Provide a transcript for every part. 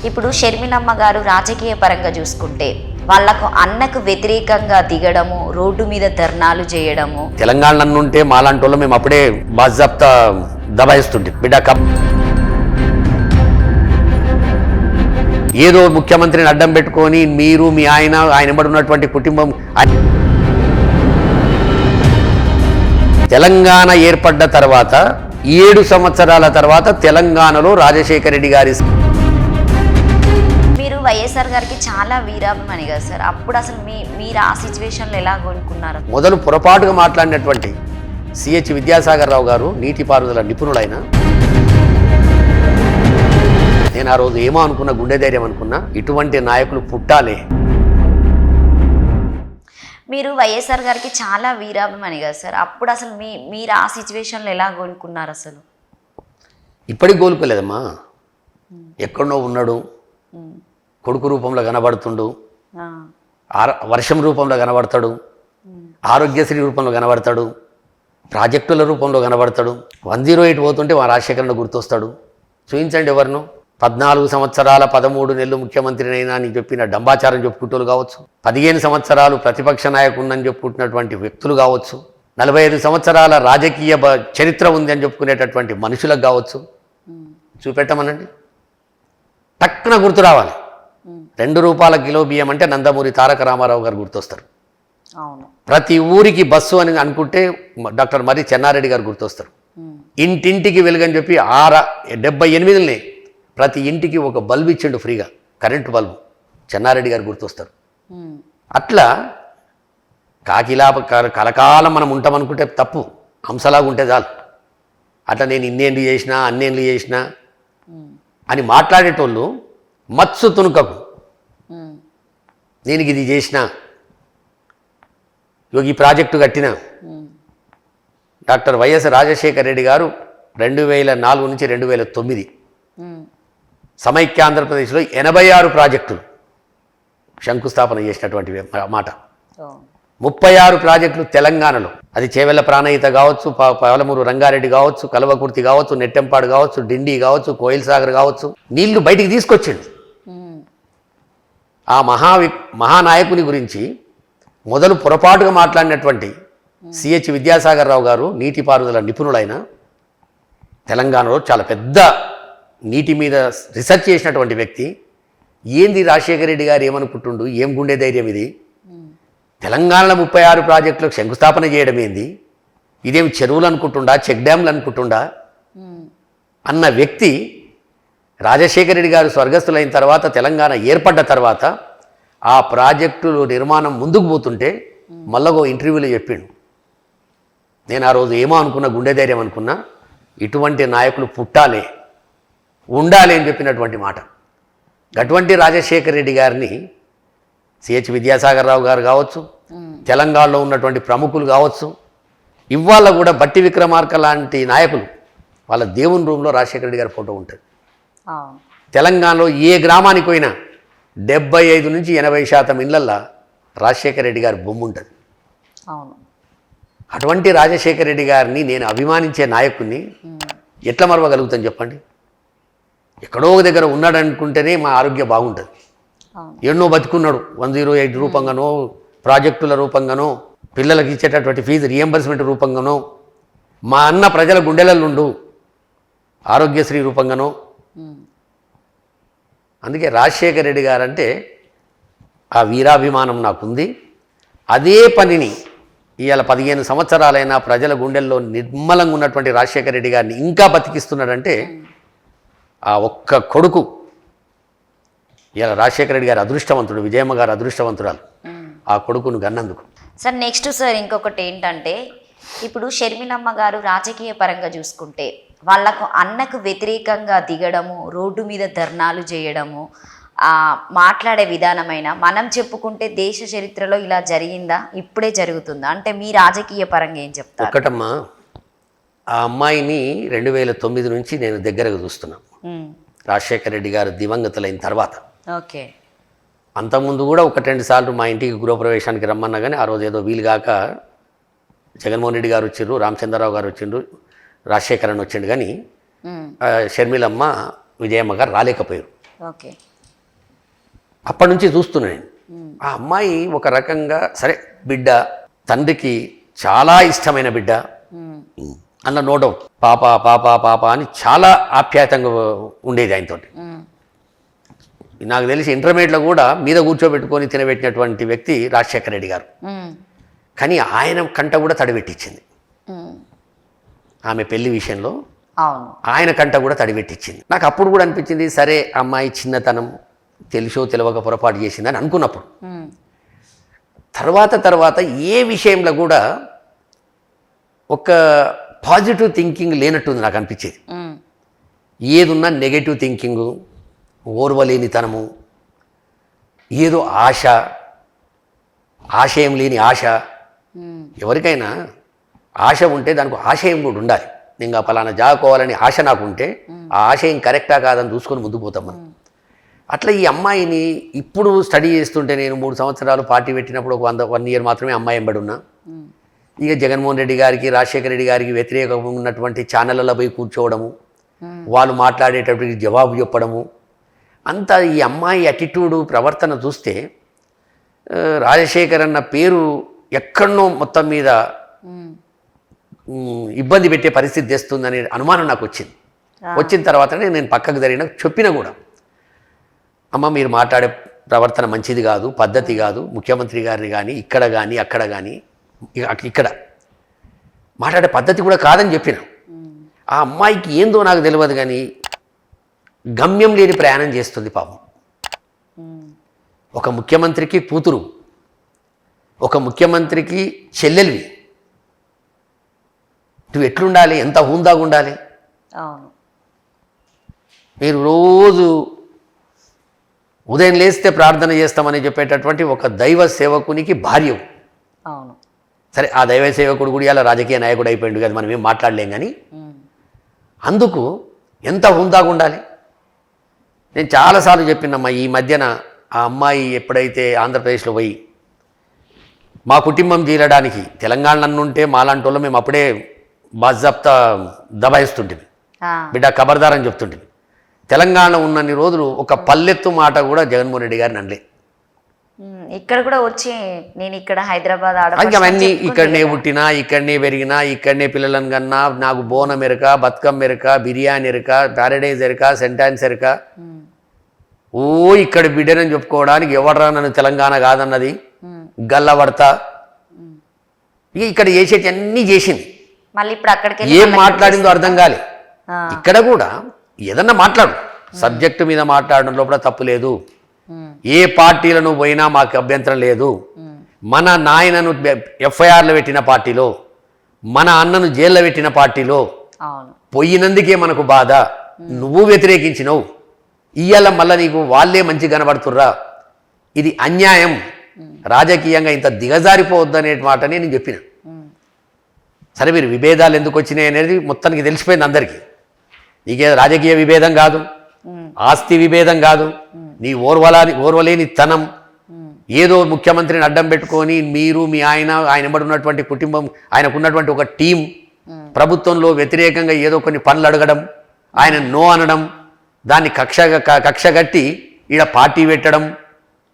ఇప్పుడు షర్మిలమ్మ గారు రాజకీయ పరంగా చూసుకుంటే వాళ్లకు అన్నకు వ్యతిరేకంగా దిగడము, రోడ్డు మీద ధర్నాలు చేయడము. తెలంగాణ నన్నుంటే మాలాంటి వాళ్ళు మేము అప్పుడే బాజాబ్తా దబాయిస్తుంటే బిడ్డ ఏదో ముఖ్యమంత్రిని అడ్డం పెట్టుకొని మీరు మీ ఆయన ఎంబడి ఉన్నటువంటి కుటుంబం తెలంగాణ ఏర్పడ్డ తర్వాత 7 సంవత్సరాల తర్వాత తెలంగాణలో రాజశేఖర రెడ్డి గారి మీరు వైఎస్ఆర్ గారికి చాలా వీరాభిమాని కదా సార్, అప్పుడు అసలు మీరు ఆ సిచ్యువేషన్లో ఎలా కొనుక్కున్నారు? మొదలు పొరపాటుగా మాట్లాడినటువంటి సిహెచ్ విద్యాసాగర్ రావు గారు నీటిపారుదల నిపుణులైన నేను ఆ రోజు ఏమో అనుకున్నా, గుండె ధైర్యం అనుకున్నా, ఇటువంటి నాయకులు పుట్టాలి. మీరు వైఎస్ఆర్ గారికి చాలా వీరాభిమాని కదా సార్, అప్పుడు అసలు మీరు ఆ సిచ్యువేషన్లో ఎలా కొనుక్కున్నారు? అసలు ఇప్పటికి కోలుకోలేదమ్మా. ఎక్కడో ఉన్నాడు, కొడుకు రూపంలో కనబడుతుండు, వర్షం రూపంలో కనబడతాడు, ఆరోగ్యశ్రీ రూపంలో కనబడతాడు, ప్రాజెక్టుల రూపంలో కనబడతాడు. 108 పోతుంటే మా రాజశేఖరను గుర్తొస్తాడు. చూపించండి ఎవరిను. 14 సంవత్సరాల 13 నెలలు ముఖ్యమంత్రినైనా అని చెప్పిన డంబాచారం చెప్పుకుంటూ కావచ్చు, 15 సంవత్సరాలు ప్రతిపక్ష నాయకుడిని చెప్పుకుంటున్నటువంటి వ్యక్తులు కావచ్చు, 45 సంవత్సరాల రాజకీయ చరిత్ర ఉంది అని చెప్పుకునేటటువంటి మనుషులకు కావచ్చు. చూపెట్టమనండి, టక్కున గుర్తు రావాలి. 2 రూపాయల కిలో బియ్యం అంటే నందమూరి తారక రామారావు గారు గుర్తొస్తారు. ప్రతి ఊరికి బస్సు అని అనుకుంటే డాక్టర్ మర్రి చెన్నారెడ్డి గారు గుర్తొస్తారు. ఇంటింటికి వెలుగని చెప్పి 78 ప్రతి ఇంటికి ఒక బల్బు ఇచ్చిండు ఫ్రీగా, కరెంటు బల్బు, చెన్నారెడ్డి గారు గుర్తొస్తారు. అట్లా కాకిలా కలకాలం మనం ఉంటామనుకుంటే తప్పు, హంసలాగా ఉంటే చాలు. అట్లా నేను ఇన్నేళ్ళు చేసినా అన్నేళ్ళు చేసినా అని మాట్లాడేటోళ్ళు మత్సు తునుకకు. నేను ఇది చేసిన, ఈ ప్రాజెక్టు కట్టిన. డాక్టర్ వైఎస్ రాజశేఖర రెడ్డి గారు 2004 నుంచి 2009 సమైక్య ఆంధ్రప్రదేశ్లో 86 ప్రాజెక్టులు శంకుస్థాపన చేసినటువంటి మాట. 36 ప్రాజెక్టులు తెలంగాణలో, అది చేవెళ్ల ప్రాణహిత కావచ్చు, పాలమూరు రంగారెడ్డి కావచ్చు, కల్వకుర్తి కావచ్చు, నెట్టెంపాడు కావచ్చు, డిండి కావచ్చు, కోయిల్ సాగర్ కావచ్చు, నీళ్లు బయటికి తీసుకొచ్చింది. ఆ మహానాయకుని గురించి మొదలు పొరపాటుగా మాట్లాడినటువంటి సిహెచ్ విద్యాసాగర్ రావు గారు నీటిపారుదల నిపుణులైన తెలంగాణలో చాలా పెద్ద నీటి మీద రీసెర్చ్ చేసినటువంటి వ్యక్తి. ఏంది రాజశేఖర రెడ్డి గారు ఏమనుకుంటుండు, ఏం గుండె ధైర్యం ఇది, తెలంగాణలో 36 ప్రాజెక్టులకు శంకుస్థాపన చేయడం ఏంది, ఇదేం చెరువులు అనుకుంటుండా, చెక్ డ్యామ్లు అనుకుంటుండా అన్న వ్యక్తి రాజశేఖర రెడ్డి గారు స్వర్గస్థులైన తర్వాత తెలంగాణ ఏర్పడ్డ తర్వాత ఆ ప్రాజెక్టులు నిర్మాణం ముందుకు పోతుంటే మళ్ళగో ఇంటర్వ్యూలో చెప్పిండు, నేను ఆ రోజు ఏమో అనుకున్నా, గుండె ధైర్యం అనుకున్నా, ఇటువంటి నాయకులు పుట్టాలి, ఉండాలి అని చెప్పినటువంటి మాట. అటువంటి రాజశేఖర రెడ్డి గారిని సిహెచ్ విద్యాసాగర్ రావు గారు కావచ్చు, తెలంగాణలో ఉన్నటువంటి ప్రముఖులు కావచ్చు, ఇవాళ కూడా బట్టి విక్రమార్క లాంటి నాయకులు వాళ్ళ దేవుని రూమ్లో రాజశేఖర రెడ్డి గారి ఫోటో ఉంటుంది. తెలంగాణలో ఏ గ్రామానికి పోయినా 75 నుంచి 80% ఇళ్లల్లో రాజశేఖర రెడ్డి గారి బొమ్మ ఉంటుంది. అటువంటి రాజశేఖర రెడ్డి గారిని నేను అభిమానించే నాయకుడిని ఎట్లా మరవగలుగుతాను చెప్పండి. ఎక్కడో దగ్గర ఉన్నాడు అనుకుంటేనే మా ఆరోగ్యం బాగుంటుంది. ఎన్నో బతుకున్నాడు, 108 రూపంగానో, ప్రాజెక్టుల రూపంగానో, పిల్లలకి ఇచ్చేటటువంటి ఫీజు రియంబర్స్మెంట్ రూపంగానో, మా అన్న ప్రజల గుండెలనుండు ఆరోగ్యశ్రీ రూపంగానో. అందుకే రాజశేఖర రెడ్డి గారంటే ఆ వీరాభిమానం నాకుంది. అదే పనిని ఇవాళ 15 సంవత్సరాలైనా ప్రజల గుండెల్లో నిర్మలంగా ఉన్నటువంటి రాజశేఖర రెడ్డి గారిని ఇంకా బతికిస్తున్నాడంటే ఆ ఒక్క కొడుకు. ఇవాళ రాజశేఖర రెడ్డి గారు అదృష్టవంతుడు, విజయమ్మ గారు అదృష్టవంతురాలు ఆ కొడుకును గన్నందుకు. సార్ నెక్స్ట్ సార్ ఇంకొకటి ఏంటంటే, ఇప్పుడు షర్మిలమ్మ గారు రాజకీయ పరంగా చూసుకుంటే వాళ్లకు అన్నకు వ్యతిరేకంగా దిగడము, రోడ్డు మీద ధర్నాలు చేయడము, మాట్లాడే విధానమైన మనం చెప్పుకుంటే దేశ చరిత్రలో ఇలా జరిగిందా, ఇప్పుడే జరుగుతుందా అంటే మీ రాజకీయ పరంగా ఏం చెప్తారు? ఒకటమ్మా, ఆ అమ్మాయిని 2009 నుంచి నేను దగ్గరగా చూస్తున్నాను. రాజశేఖర రెడ్డి గారు దివంగతులైన తర్వాత. ఓకే. అంతకుముందు కూడా 1-2 సార్లు మా ఇంటికి గృహప్రవేశానికి రమ్మన్నా కానీ ఆ రోజు ఏదో వీలుగాక జగన్మోహన్ రెడ్డి గారు వచ్చిండ్రు, రామచంద్రరావు గారు వచ్చిండ్రు, రాజశేఖరన్ వచ్చిండు, కానీ షర్మిలమ్మ విజయమ్మ గారు రాలేకపోయారు. ఓకే. అప్పటి నుంచి చూస్తున్నాను నేను. ఆ అమ్మాయి ఒక రకంగా సరే బిడ్డ, తండ్రికి చాలా ఇష్టమైన బిడ్డ, అన్న నో డౌట్, పాప పాప పాప అని చాలా ఆప్యాయతంగా ఉండేది ఆయనతోటి. నాకు తెలిసి ఇంటర్మీడియట్లో కూడా మీద కూర్చోబెట్టుకొని తినబెట్టినటువంటి వ్యక్తి రాజశేఖర రెడ్డి గారు. కానీ ఆయన కంట కూడా తడిపెట్టించింది ఆమె పెళ్లి విషయంలో. అవును, ఆయన కంట కూడా తడిపెట్టించింది. నాకు అప్పుడు కూడా అనిపించింది, సరే అమ్మాయి చిన్నతనం, తెలుసో తెలియక పొరపాటు చేసిందని అనుకున్నప్పుడు. తర్వాత ఏ విషయంలో కూడా ఒక పాజిటివ్ థింకింగ్ లేనట్టుంది నాకు అనిపించేది. ఏదున్నా నెగటివ్ థింకింగు, ఓర్వలేనితనము, ఏదో ఆశయం లేని ఆశ. ఎవరికైనా ఆశ ఉంటే దానికి ఆశయం కూడా ఉండాలి. ఇంకా పలానా జాకోవాలని ఆశ నాకు ఉంటే ఆ ఆశయం కరెక్టా కాదని చూసుకొని ముందుకు పోతాం మనం. అట్లా ఈ అమ్మాయిని ఇప్పుడు స్టడీ చేస్తుంటే, నేను 3 సంవత్సరాలు పార్టీ పెట్టినప్పుడు ఒక 1 ఇయర్ మాత్రమే అమ్మాయి ఎంబడి ఉన్నా. ఇక జగన్మోహన్ రెడ్డి గారికి, రాజశేఖర రెడ్డి గారికి వ్యతిరేకంగా ఉన్నటువంటి ఛానళ్ళలో పోయి కూర్చోవడము, వాళ్ళు మాట్లాడేటప్పటికి జవాబు చెప్పడము, అంతా ఈ అమ్మాయి అటిట్యూడు, ప్రవర్తన చూస్తే రాజశేఖర్ అన్న పేరు ఎక్కడనో మొత్తం మీద ఇబ్బంది పెట్టే పరిస్థితి తెస్తుందనే అనుమానం నాకు వచ్చింది. వచ్చిన తర్వాతనే నేను పక్కకు జరిగిన చెప్పిన కూడా, అమ్మ మీరు మాట్లాడే ప్రవర్తన మంచిది కాదు, పద్ధతి కాదు, ముఖ్యమంత్రి గారిని కానీ ఇక్కడ కానీ అక్కడ కానీ ఇక్కడ మాట్లాడే పద్ధతి కూడా కాదని చెప్పిన. ఆ అమ్మాయికి ఏందో నాకు తెలియదు కానీ గమ్యం లేని ప్రయాణం చేస్తుంది పాపం. ఒక ముఖ్యమంత్రికి కూతురు, ఒక ముఖ్యమంత్రికి చెల్లెలివి, నువ్వు ఎట్లుండాలి, ఎంత హుందాగా ఉండాలి. అవును, మీరు రోజు ఉదయం లేస్తే ప్రార్థన చేస్తామని చెప్పేటటువంటి ఒక దైవ సేవకునికి భార్య. అవును, సరే ఆ దైవ సేవకుడు కూడా ఇలా రాజకీయ నాయకుడు అయిపోయింది కదా, మనం ఏం మాట్లాడలేం. కానీ అందుకు ఎంత హుందాగా ఉండాలి. నేను చాలాసార్లు చెప్పినమ్మా, ఈ మధ్యన ఆ అమ్మాయి ఎప్పుడైతే ఆంధ్రప్రదేశ్లో పోయి మా కుటుంబం జీరడానికి తెలంగాణ ఉంటే మాలాంటి వాళ్ళు మేము అప్పుడే బాజాప్తా దబాయిస్తుంటుంది, బిడ్డ ఖబర్దార్ అని చెప్తుంటుంది. తెలంగాణ ఉన్నన్ని రోజులు ఒక పల్లెత్తు మాట కూడా జగన్మోహన్ రెడ్డి గారిని అనలే. ఇక్కడ కూడా వచ్చి నేను ఇక్కడ హైదరాబాద్ అవన్నీ ఇక్కడనే పుట్టినా, ఇక్కడనే పెరిగినా, ఇక్కడనే పిల్లలను కన్నా, నాకు బోనం ఎరక, బతుకమ్మ ఎరక, బిర్యానీ ఎరక, ప్యారడైజ్ ఎరక, సెంటాన్స్ ఎరక, ఓ ఇక్కడ బిడ్డనని చెప్పుకోవడానికి ఎవడరా నన్ను తెలంగాణ కాదన్నది గల్లబడతా. ఇక ఇక్కడ చేసేటి అన్నీ చేసింది. మళ్ళీ ఇప్పుడు అక్కడికి ఏం మాట్లాడిందో అర్థం కాలే. ఇక్కడ కూడా ఏదన్నా మాట్లాడు, సబ్జెక్టు మీద మాట్లాడడం లోపల తప్పు లేదు. ఏ పార్టీలను పోయినా మాకు అభ్యంతరం లేదు. మన నాయనను ఎఫ్ఐఆర్లో పెట్టిన పార్టీలో, మన అన్నను జైల్లో పెట్టిన పార్టీలో పోయినందుకే మనకు బాధ. నువ్వు వ్యతిరేకించినవు, ఇయ్యాల మళ్ళీ నీకు వాళ్ళే మంచి కనబడుతుర్రా, ఇది అన్యాయం, రాజకీయంగా ఇంత దిగజారిపోవద్దనే మాటనే నేను చెప్పిన. సరే మీరు విభేదాలు ఎందుకు వచ్చినాయి అనేది మొత్తానికి తెలిసిపోయింది అందరికీ. నీకే రాజకీయ విభేదం కాదు, ఆస్తి విభేదం కాదు, నీ ఓర్వలేని తనం, ఏదో ముఖ్యమంత్రిని అడ్డం పెట్టుకొని మీరు మీ ఆయన బడి ఉన్నటువంటి కుటుంబం, ఆయనకున్నటువంటి ఒక టీం ప్రభుత్వంలో వ్యతిరేకంగా ఏదో కొన్ని పనులు అడగడం, ఆయన నో అనడం, దాన్ని కక్ష కట్టి ఈడ పార్టీ పెట్టడం,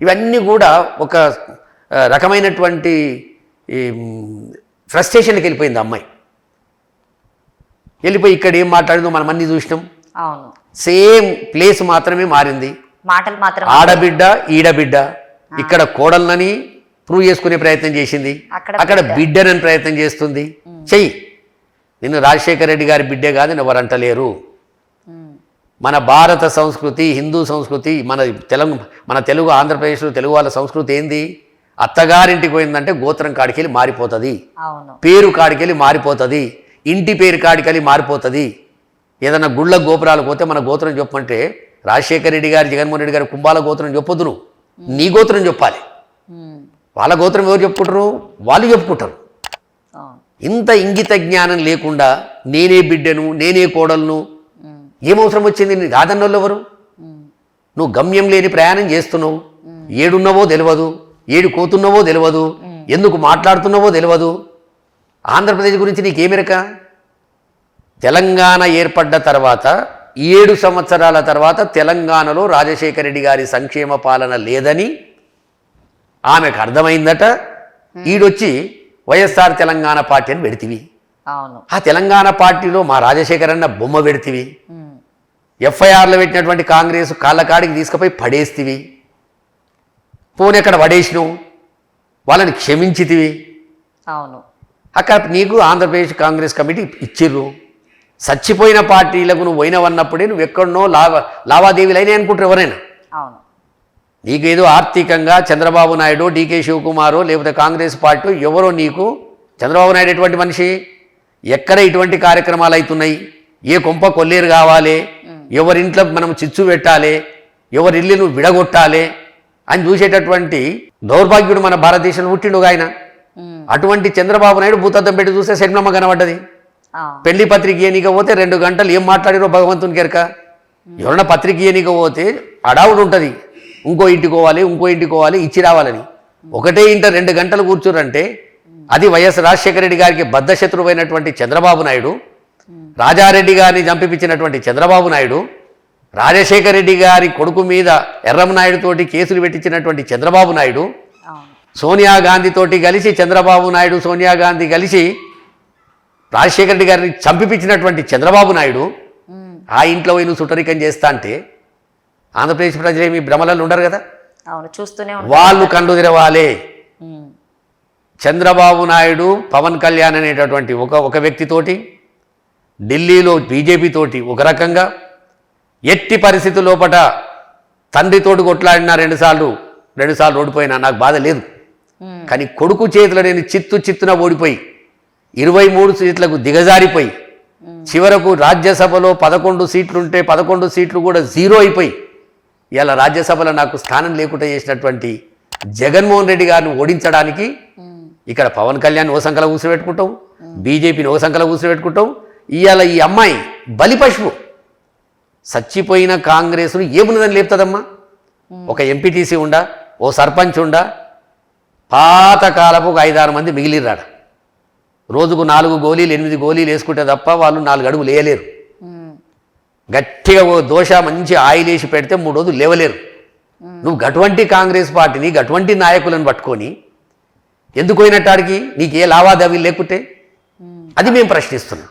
ఇవన్నీ కూడా ఒక రకమైనటువంటి ఫ్రస్ట్రేషన్కి వెళ్ళిపోయింది అమ్మాయి. వెళ్ళిపోయి ఇక్కడ ఏం మాట్లాడిందో మనం అన్నీ చూసినాం. సేమ్ ప్లేస్ మాత్రమే మారింది. మాటలు మాత్రం ఆడబిడ్డ ఈడబిడ్డ, ఇక్కడ కోడళ్ళని ప్రూవ్ చేసుకునే ప్రయత్నం చేసింది, అక్కడ బిడ్డనని ప్రయత్నం చేస్తుంది. చెయ్యి, నిన్ను రాజశేఖర రెడ్డి గారి బిడ్డే కాదని ఎవరంటలేరు. మన భారత సంస్కృతి, హిందూ సంస్కృతి, మన తెలుగు ఆంధ్రప్రదేశ్లో తెలుగు వాళ్ళ సంస్కృతి ఏంది? అత్తగారింటికి పోయిందంటే గోత్రం కాడికెళ్ళి మారిపోతుంది, పేరు కాడికెళ్ళి మారిపోతుంది, ఇంటి పేరు కాడికెళ్ళి మారిపోతుంది. ఏదైనా గుళ్ళ గోపురాలు పోతే మన గోత్రం చెప్పమంటే రాజశేఖర రెడ్డి గారు, జగన్మోహన్ రెడ్డి గారు కుంభాల గోత్రం చెప్పొద్దు, నువ్వు నీ గోత్రం చెప్పాలి. వాళ్ళ గోత్రం ఎవరు చెప్పుకుంటారు? వాళ్ళు చెప్పుకుంటారు. ఇంత ఇంగిత జ్ఞానం లేకుండా నేనే బిడ్డను, నేనే కోడలను, ఏమవసరం వచ్చింది? నీ కాదన్నోళ్ళు ఎవరు? నువ్వు గమ్యం లేని ప్రయాణం చేస్తున్నావు, ఏడున్నావో తెలియదు, ఏడు కోతున్నావో తెలియదు, ఎందుకు మాట్లాడుతున్నావో తెలియదు. ఆంధ్రప్రదేశ్ గురించి నీకేమెరక? తెలంగాణ ఏర్పడ్డ తర్వాత 7 సంవత్సరాల తర్వాత తెలంగాణలో రాజశేఖర రెడ్డి గారి సంక్షేమ పాలన లేదని ఆమెకు అర్థమైందట. ఈడొచ్చి వైఎస్ఆర్ తెలంగాణ పార్టీ అని పెడితివి. అవును. ఆ తెలంగాణ పార్టీలో మా రాజశేఖర్ అన్న బొమ్మ పెడితివి. ఉమ్. ఎఫ్ఐఆర్లో పెట్టినటువంటి కాంగ్రెస్ కాళ్ళకాడికి తీసుకుపోయి పడేస్తివి. పోనీ అక్కడ పడేసినావు, వాళ్ళని క్షమించితివి. అవును. అక్కడ నీకు ఆంధ్రప్రదేశ్ కాంగ్రెస్ కమిటీ ఇచ్చిర్రు. చచ్చిపోయిన పార్టీలకు నువ్వు పోయినవన్నప్పుడే నువ్వు ఎక్కడనో లావాదేవీలు అయినాయి అనుకుంటారు ఎవరైనా. అవును. నీకేదో ఆర్థికంగా చంద్రబాబు నాయుడు, డీకే శివకుమారో లేకపోతే కాంగ్రెస్ పార్టీ ఎవరో నీకు, చంద్రబాబు నాయుడు ఎటువంటి మనిషి, ఎక్కడ ఇటువంటి కార్యక్రమాలు అవుతున్నాయి, ఏ కొంప కొల్లేరు కావాలి, ఎవరింట్లో మనం చిచ్చు పెట్టాలి, ఎవరి ఇల్లు నువ్వు విడగొట్టాలి అని చూసేటటువంటి దౌర్భాగ్యుడు మన భారతదేశంలో పుట్టిండు ఆయన. అటువంటి చంద్రబాబు నాయుడు భూతద్దం పెట్టి చూస్తే శర్మమ్మ కనబడ్డది. పెళ్లి పత్రిక ఇయనిక పోతే 2 గంటలు ఏం మాట్లాడిరో భగవంతునికి ఎరక. ఎవరన్నా పత్రిక ఇయనిక పోతే అడావుడు ఉంటుంది, ఇంకో ఇంటికి పోవాలి ఇచ్చి రావాలని. ఒకటే ఇంట 2 గంటలు కూర్చోరంటే అది వైఎస్ రాజశేఖర రెడ్డి గారికి బద్ధశత్రువైనటువంటి చంద్రబాబు నాయుడు, రాజారెడ్డి గారిని చంపిపించినటువంటి చంద్రబాబు నాయుడు, రాజశేఖర రెడ్డి గారి కొడుకు మీద ఎర్రమనాయుడు తోటి కేసులు పెట్టించినటువంటి చంద్రబాబు నాయుడు, సోనియా గాంధీ తోటి కలిసి చంద్రబాబు నాయుడు సోనియా గాంధీ కలిసి రాజశేఖర రెడ్డి గారిని చంపిపించినటువంటి చంద్రబాబు నాయుడు ఆ ఇంట్లో పోయి నువ్వు సుటరికం చేస్తా అంటే ఆంధ్రప్రదేశ్ ప్రజలేమి భ్రమలలో ఉండరు కదా. అవును, చూస్తూనే వాళ్ళు కండు తెరవాలే. చంద్రబాబు నాయుడు పవన్ కళ్యాణ్ అనేటటువంటి ఒక వ్యక్తితోటి, ఢిల్లీలో బీజేపీ తోటి ఒక రకంగా, ఎట్టి పరిస్థితి లోపట తండ్రితోటి కొట్లాడినా 2 సార్లు ఓడిపోయినా నాకు బాధ లేదు. కానీ కొడుకు చేతిలో నేను చిత్తున ఓడిపోయి 23 సీట్లకు దిగజారిపోయి చివరకు రాజ్యసభలో 11 సీట్లుంటే 11 సీట్లు కూడా 0 అయిపోయి ఇలా రాజ్యసభలో నాకు స్థానం లేకుండా చేసినటువంటి జగన్మోహన్ రెడ్డి గారిని ఓడించడానికి ఇక్కడ పవన్ కళ్యాణ్ ఓ సంకల కూర్చోబెట్టుకుంటావు, బీజేపీని ఓ సంకల కూర్చోబెట్టుకుంటావు. ఇవాళ ఈ అమ్మాయి బలి పశువు. చచ్చిపోయిన కాంగ్రెస్ను ఏమున్నదని లేపుతుందమ్మా? ఒక ఎంపీటీసీ ఉండా, ఓ సర్పంచ్ ఉండా, పాతకాలపు ఒక 5-6 మంది మిగిలిరాడ. రోజుకు 4 గోళీలు 8 గోళీలు వేసుకుంటే తప్ప వాళ్ళు 4 అడుగులు వేయలేరు. గట్టిగా ఓ దోశ మంచి ఆయిల్ వేసి పెడితే 3 రోజులు లేవలేరు. నువ్వు గటువంటి కాంగ్రెస్ పార్టీని గటువంటి నాయకులను పట్టుకొని ఎందుకు పోయినట్టాడికి? నీకు ఏ లావాదేవీలు లేకుంటే అది మేము ప్రశ్నిస్తున్నాం.